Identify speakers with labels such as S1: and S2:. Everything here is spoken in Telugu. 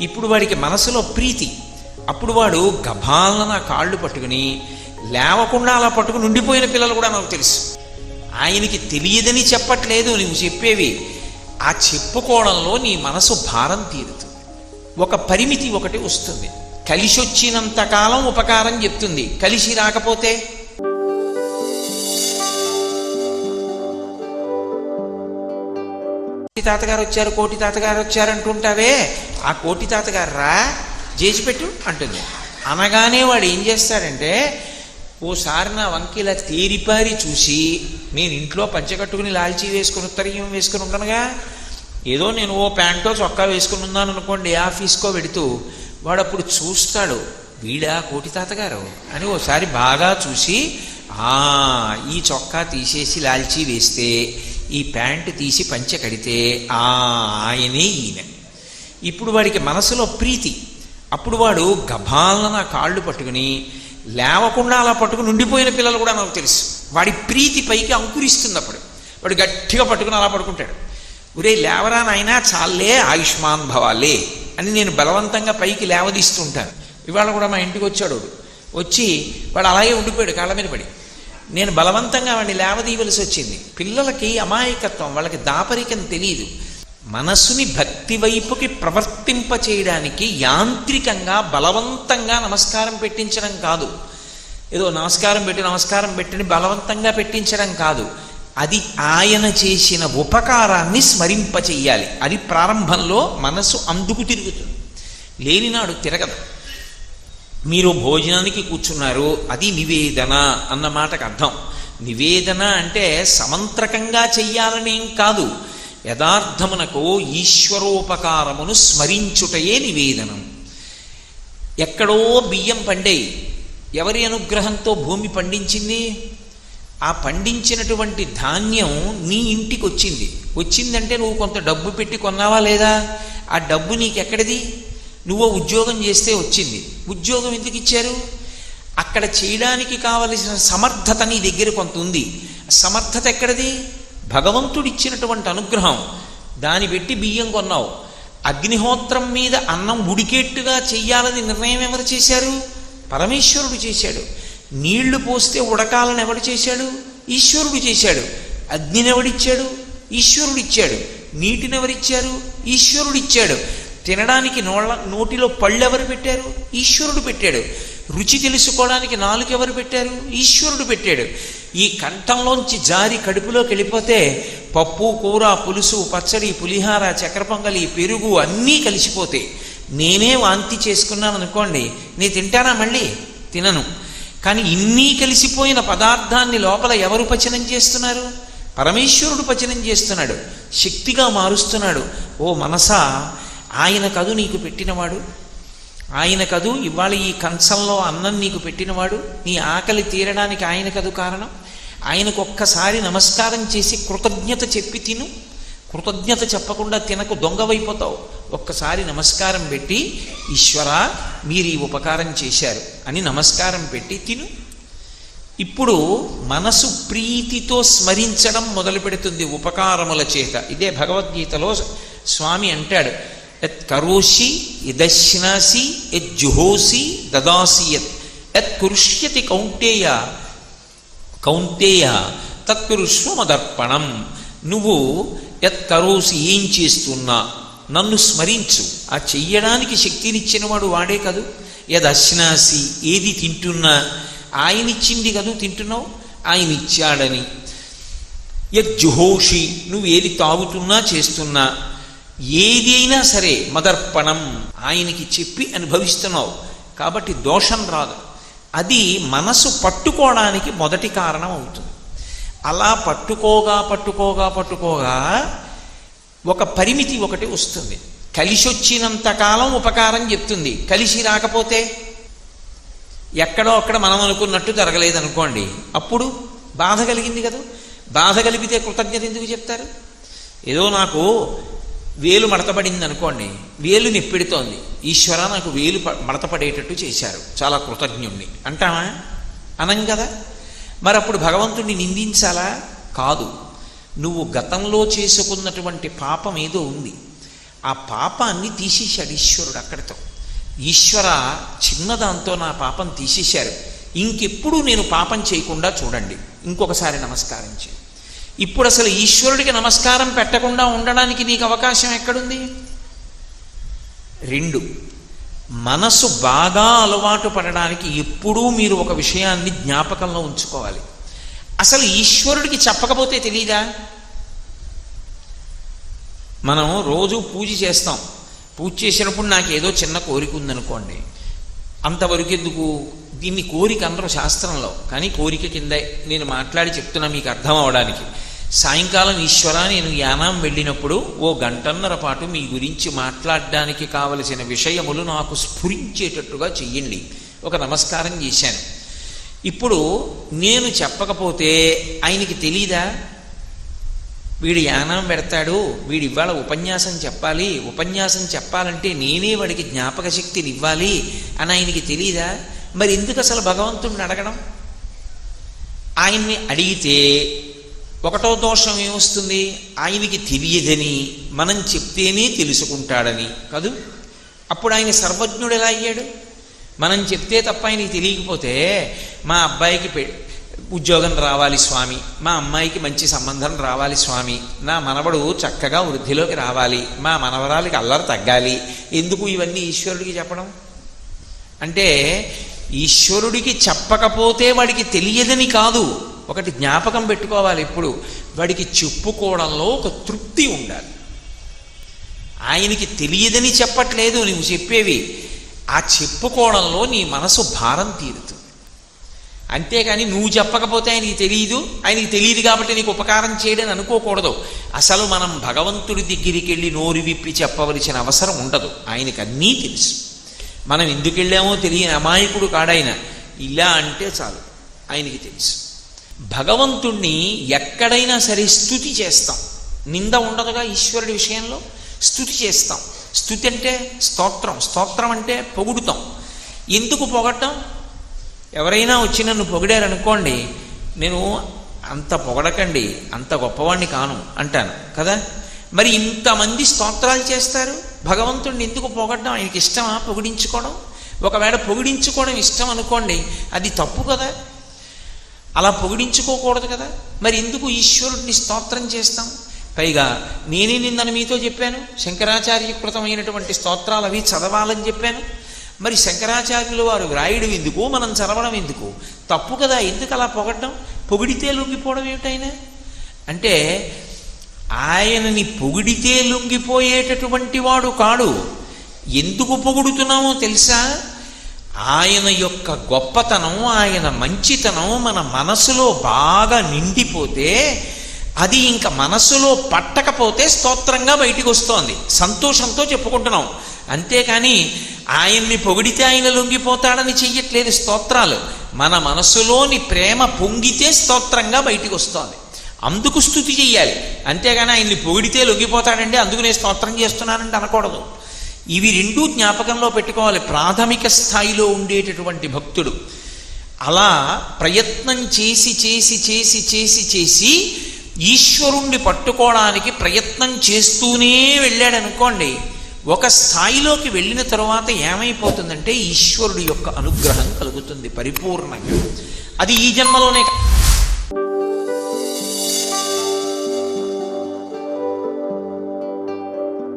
S1: ఇప్పుడు వాడికి మనసులో ప్రీతి. అప్పుడు వాడు గభాలన కాళ్ళు పట్టుకుని లేవకుండా అలా పట్టుకుని ఉండిపోయిన పిల్లలు కూడా నాకు తెలుసు. ఆయనకి తెలియదని చెప్పట్లేదు నువ్వు చెప్పేవి, ఆ చెప్పుకోవడంలో నీ మనసు భారం తీరుతుంది. ఒక పరిమితి ఒకటి వస్తుంది. కలిసి వచ్చినంత కాలం ఉపకారం చెప్తుంది, కలిసి రాకపోతే తాతగారు వచ్చారు, కోటి తాతగారు వచ్చారు అంటుంటావే, ఆ కోటి తాతగారు రా చేసిపెట్టు అంటుంది. అనగానే వాడు ఏం చేస్తాడంటే, ఓసారి నా వంకిలా తేరిపారి చూసి, నేను ఇంట్లో పంచకట్టుకుని లాల్చీ వేసుకుని ఉత్తరీయం వేసుకుని ఉంటానుగా, ఏదో నేను ఓ ప్యాంటో చొక్కా వేసుకుని ఉన్నాను అనుకోండి ఆఫీస్కో వెడుతూ, వాడు అప్పుడు చూస్తాడు, వీడా కోటి తాతగారు అని ఓసారి బాగా చూసి, ఈ చొక్కా తీసేసి లాల్చీ వేస్తే, ఈ ప్యాంటు తీసి పంచె కడితే ఆయనే ఈయన. ఇప్పుడు వాడికి మనసులో ప్రీతి. అప్పుడు వాడు గభాలన కాళ్ళు పట్టుకుని లేవకుండా అలా పట్టుకుని ఉండిపోయిన పిల్లలు కూడా నాకు తెలుసు. వాడి ప్రీతి పైకి అంకురిస్తుంది. అప్పుడు వాడు గట్టిగా పట్టుకుని అలా పడుకుంటాడు. ఒరే లేవరా నాయనా, చాలే, ఆయుష్మాన్ భవాలే అని నేను బలవంతంగా పైకి లేవదీస్తుంటాను. ఇవాళ కూడా మా ఇంటికి వచ్చాడు, వచ్చి వాడు అలాగే ఉండిపోయాడు కాళ్ళ మీద పడి. నేను బలవంతంగా వాడిని లేవదీయవలసి వచ్చింది. పిల్లలకి అమాయకత్వం, వాళ్ళకి దాపరికం తెలియదు. మనసుని భక్తి వైపుకి ప్రవర్తింప చేయడానికి యాంత్రికంగా బలవంతంగా నమస్కారం పెట్టించడం కాదు, ఏదో నమస్కారం పెట్టని బలవంతంగా పెట్టించడం కాదు. అది ఆయన చేసిన ఉపకారాన్ని స్మరింప చెయ్యాలి. అది ప్రారంభంలో మనసు అందుకు తిరుగుతుంది, లేనినాడు తిరగదు. మీరు భోజనానికి కూర్చున్నారు, అది నివేదన అన్న మాటకు అర్థం. నివేదన అంటే సమంత్రకంగా చెయ్యాలనేం కాదు, యథార్థమునకు ఈశ్వరోపకారమును స్మరించుటయే నివేదనం. ఎక్కడో బియ్యం పండేయి, ఎవరి అనుగ్రహంతో భూమి పండించింది? ఆ పండించినటువంటి ధాన్యం నీ ఇంటికి వచ్చిందంటే నువ్వు కొంత డబ్బు పెట్టి కొన్నావా లేదా? ఆ డబ్బు నీకెక్కడిది? నువ్వు ఉద్యోగం చేస్తే వచ్చింది. ఉద్యోగం ఎందుకు ఇచ్చారు? అక్కడ చేయడానికి కావలసిన సమర్థత నీ దగ్గర కొంత ఉంది. సమర్థత ఎక్కడిది? భగవంతుడిచ్చినటువంటి అనుగ్రహం. దాన్ని పెట్టి బియ్యం కొన్నావు. అగ్నిహోత్రం మీద అన్నం ఉడికేట్టుగా చెయ్యాలని నిర్ణయం ఎవరు చేశారు? పరమేశ్వరుడు చేశాడు. నీళ్లు పోస్తే ఉడకాలని ఎవడు చేశాడు? ఈశ్వరుడు చేశాడు. అగ్నినెవడిచ్చాడు? ఈశ్వరుడు ఇచ్చాడు. నీటినెవరిచ్చారు? ఈశ్వరుడు ఇచ్చాడు. తినడానికి నోటిలో పళ్ళు ఎవరు పెట్టారు? ఈశ్వరుడు పెట్టాడు. రుచి తెలుసుకోవడానికి నాలుగు ఎవరు పెట్టారు? ఈశ్వరుడు పెట్టాడు. ఈ కంఠంలోంచి జారి కడుపులోకి వెళ్ళిపోతే పప్పు, కూర, పులుసు, పచ్చడి, పులిహార, చక్కెర పొంగలి, పెరుగు అన్నీ కలిసిపోతే, నేనే వాంతి చేసుకున్నాను అనుకోండి, నేను తింటానా? మళ్ళీ తినను. కానీ ఇన్నీ కలిసిపోయిన పదార్థాన్ని లోపల ఎవరు పచనం చేస్తున్నారు? పరమేశ్వరుడు పచనం చేస్తున్నాడు, శక్తిగా మారుస్తున్నాడు. ఓ మనసా, ఆయన కదు నీకు పెట్టినవాడు, ఆయన కదు ఇవాళ ఈ కంచంలో అన్నం నీకు పెట్టినవాడు, నీ ఆకలి తీరడానికి ఆయన కదు కారణం. ఆయనకు ఒక్కసారి నమస్కారం చేసి కృతజ్ఞత చెప్పి తిను. కృతజ్ఞత చెప్పకుండా తినకు, దొంగవైపోతావు. ఒక్కసారి నమస్కారం పెట్టి, ఈశ్వరా మీరు ఈ ఉపకారం చేశారు అని నమస్కారం పెట్టి తిను. ఇప్పుడు మనసు ప్రీతితో స్మరించడం మొదలు పెడుతుంది ఉపకారముల చేత. ఇదే భగవద్గీతలో స్వామి అంటాడు, యత్ కరోషి యదశ్నాసి యజ్జుహోసి దదాసి యత్ కురుష్యతి కౌంటేయ కౌంతేయ తత్కురుష్వ మదర్పణం. నువ్వు యత్ కరోసి, ఏం చేస్తున్నా నన్ను స్మరించు. ఆ చెయ్యడానికి శక్తినిచ్చినవాడు వాడే కదూ. యదశ్నాసి, ఏది తింటున్నా ఆయనిచ్చింది కదూ తింటున్నావు, ఆయన ఇచ్చాడని. యజ్జుహోషి, నువ్వు ఏది తాగుతున్నా చేస్తున్నా ఏది అయినా సరే మదర్పణం, ఆయనకి చెప్పి అనుభవిస్తున్నావు కాబట్టి దోషం రాదు. అది మనసు పట్టుకోవడానికి మొదటి కారణం అవుతుంది. అలా పట్టుకోగా ఒక పరిమితి ఒకటి వస్తుంది. కలిసి వచ్చినంతకాలం ఉపకారం చెప్తుంది, కలిసి రాకపోతే ఎక్కడో అక్కడ మనం అనుకున్నట్టు జరగలేదనుకోండి, అప్పుడు బాధ కలిగింది కదా. బాధ కలిపితే కృతజ్ఞత ఎందుకు చెప్తారు? ఏదో నాకు వేలు మడతపడింది అనుకోండి, వేలు నిప్పెడుతోంది, ఈశ్వర నాకు వేలు మడతపడేటట్టు చేశారు, చాలా కృతజ్ఞుణ్ణి అంటామా? అనం కదా. మరి అప్పుడు భగవంతుడిని నిందించాలా? కాదు. నువ్వు గతంలో చేసుకున్నటువంటి పాపం ఏదో ఉంది, ఆ పాపాన్ని తీసేశాడు ఈశ్వరుడు అక్కడితో. ఈశ్వర, చిన్నదాంతో నా పాపం తీసేశారు, ఇంకెప్పుడు నేను పాపం చేయకుండా చూడండి, ఇంకొకసారి నమస్కారం చేయి. ఇప్పుడు అసలు ఈశ్వరుడికి నమస్కారం పెట్టకుండా ఉండడానికి నీకు అవకాశం ఎక్కడుంది? 2, మనసు బాగా అలవాటు పడడానికి ఎప్పుడూ మీరు ఒక విషయాన్ని జ్ఞాపకంలో ఉంచుకోవాలి. అసలు ఈశ్వరుడికి చెప్పకపోతే తెలీదా? మనం రోజు పూజ చేస్తాం, పూజ చేసినప్పుడు నాకు ఏదో చిన్న కోరిక ఉందనుకోండి, అంతవరకు ఎందుకు? దీన్ని కోరిక అందరూ శాస్త్రంలో, కానీ కోరిక కింద నేను మాట్లాడి చెప్తున్నా మీకు అర్థం అవడానికి. సాయంకాలం ఈశ్వర, నేను యానాం వెళ్ళినప్పుడు 1 గంటన్నర పాటు మీ గురించి మాట్లాడడానికి కావలసిన విషయములు నాకు స్ఫురించేటట్టుగా చెయ్యండి. ఒక నమస్కారం చేశాను. ఇప్పుడు నేను చెప్పకపోతే ఆయనకి తెలీదా? వీడు యానం పెడతాడు, వీడు ఇవాళ ఉపన్యాసం చెప్పాలి, ఉపన్యాసం చెప్పాలంటే నేనే వాడికి జ్ఞాపక శక్తిని ఇవ్వాలి అని ఆయనకి తెలీదా? మరి ఎందుకు అసలు భగవంతుడిని అడగడం? ఆయన్ని అడిగితే ఒకటో దోషం ఏమొస్తుంది? ఆయనకి తెలియదని మనం చెప్తేనే తెలుసుకుంటాడని కాదు. అప్పుడు ఆయన సర్వజ్ఞుడు ఎలా అయ్యాడు? మనం చెప్తే తప్ప ఆయనకి తెలియకపోతే, మా అబ్బాయికి ఉద్యోగం రావాలి స్వామి, మా అమ్మాయికి మంచి సంబంధం రావాలి స్వామి, నా మనవడు చక్కగా వృద్ధిలోకి రావాలి, మా మనవరాలికి అల్లరి తగ్గాలి, ఎందుకు ఇవన్నీ ఈశ్వరుడికి చెప్పడం? అంటే ఈశ్వరుడికి చెప్పకపోతే వాడికి తెలియదని కాదు, ఒకటి జ్ఞాపకం పెట్టుకోవాలి, ఎప్పుడు వాడికి చెప్పుకోవడంలో ఒక తృప్తి ఉండాలి. ఆయనకి తెలియదని చెప్పట్లేదు నువ్వు చెప్పేవి, ఆ చెప్పుకోవడంలో నీ మనసు భారం తీరుతుంది. అంతేకాని నువ్వు చెప్పకపోతే ఆయనకి తెలియదు కాబట్టి నీకు ఉపకారం చేయడని అనుకోకూడదు. అసలు మనం భగవంతుడి దగ్గరికి వెళ్ళి నోరు విప్పి చెప్పవలసిన అవసరం ఉండదు, ఆయనకి అన్నీ తెలుసు. మనం ఎందుకు వెళ్ళామో తెలియని అమాయకుడు కాడాయన, ఇలా అంటే చాలు ఆయనకి తెలుసు. భగవంతుణ్ణి ఎక్కడైనా సరే స్తుతి చేస్తాం, నింద ఉండదుగా ఈశ్వరుడి విషయంలో. స్తుతి చేస్తాం. స్తుతి అంటే స్తోత్రం, స్తోత్రం అంటే పొగుడుతాం. ఎందుకు పొగడటం? ఎవరైనా వచ్చి నన్ను పొగిడారనుకోండి, నేను అంత పొగడకండి, అంత గొప్పవాణ్ణి కాను అంటాను కదా. మరి ఇంతమంది స్తోత్రాలు చేస్తారు, భగవంతుడిని ఎందుకు పొగడడం? ఆయనకి ఇష్టమా పొగిడించుకోవడం? ఒకవేళ పొగిడించుకోవడం ఇష్టం అనుకోండి, అది తప్పు కదా, అలా పొగిడించుకోకూడదు కదా. మరి ఎందుకు ఈశ్వరుడిని స్తోత్రం చేస్తాం? పైగా నేనే నిన్నను మీతో చెప్పాను, శంకరాచార్యకృతమైనటువంటి స్తోత్రాలు అవి చదవాలని చెప్పాను. మరి శంకరాచార్యులు వారు వ్రాయడం ఎందుకు, మనం చదవడం ఎందుకు? తప్పు కదా, ఎందుకు అలా పొగడడం? పొగిడితే లొంగిపోవడం ఏమిటైనా అంటే, ఆయనని పొగిడితే లొంగిపోయేటటువంటి వాడు కాడు. ఎందుకు పొగుడుతున్నామో తెలుసా? ఆయన యొక్క గొప్పతనం, ఆయన మంచితనం మన మనసులో బాగా నిండిపోతే, అది ఇంకా మనసులో పట్టకపోతే స్తోత్రంగా బయటికి వస్తోంది, సంతోషంతో చెప్పుకుంటున్నాం. అంతేకాని ఆయన్ని పొగిడితే ఆయన లొంగిపోతాడని చెయ్యట్లేదు స్తోత్రాలు. మన మనసులోని ప్రేమ పొంగితే స్తోత్రంగా బయటికి వస్తోంది, అందుకు స్తుతి చెయ్యాలి. అంతేగాని ఆయన్ని పొగిడితే లొంగిపోతాడండి అందుకు నేను స్తోత్రం చేస్తున్నానంటే అనకూడదు. ఇవి 2 జ్ఞాపకంలో పెట్టుకోవాలి ప్రాథమిక స్థాయిలో ఉండేటటువంటి భక్తుడు. అలా ప్రయత్నం చేసి చేసి చేసి చేసి చేసి ఈశ్వరుణ్ణి పట్టుకోవడానికి ప్రయత్నం చేస్తూనే వెళ్ళాడనుకోండి, ఒక స్థాయిలోకి వెళ్ళిన తరువాత ఏమైపోతుందంటే ఈశ్వరుడి యొక్క అనుగ్రహం కలుగుతుంది పరిపూర్ణంగా. అది ఈ జన్మలోనే